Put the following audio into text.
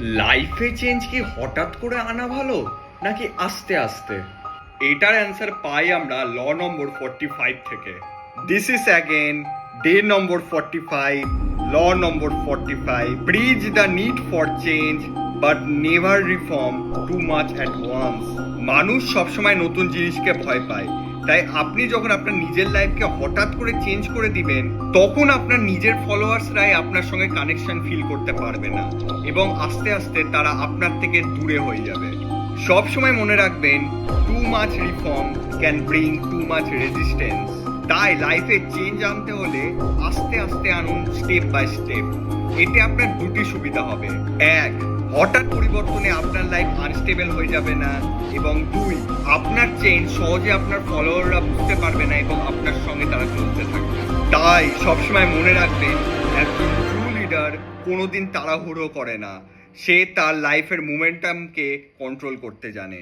লাইফে চেঞ্জ কি হঠাৎ করে আনা ভালো নাকি আস্তে আস্তে? এটার অ্যান্সার পাই আমরা ল নম্বর 45 থেকে। This is again day number 45, law number 45, preach the need for change but never reform too much at once. মানুষ সবসময় নতুন জিনিসকে ভয় পায়, তাই আপনি যখন আপনার নিজের লাইফকে হঠাৎ করে চেঞ্জ করে দিবেন, তখন আপনার নিজের ফলোয়ার্সরাই আপনার সঙ্গে কানেকশন ফিল করতে পারবে না এবং আস্তে আস্তে তারা আপনার থেকে দূরে হয়ে যাবে। সব সময় মনে রাখবেন, too much reform can bring too much resistance. তাই লাইফে চেঞ্জ আনতে হলে আস্তে আস্তে আনুন, স্টেপ বাই স্টেপ। এতে আপনার দুটি সুবিধা হবে: এক, হঠাৎ পরিবর্তনে আপনার লাইফ আনস্টেবল হয়ে যাবে না, এবং দুই, আপনার চেঞ্জ সহজে আপনার ফলোয়াররা বুঝতে পারবে না এবং আপনার সঙ্গে তারা চলতে থাকবে। তাই সবসময় মনে রাখবেন, একজন ট্রু লিডার কোনোদিন তাড়াহুড়ো করে না, সে তার লাইফের মোমেন্টামকে কন্ট্রোল করতে জানে।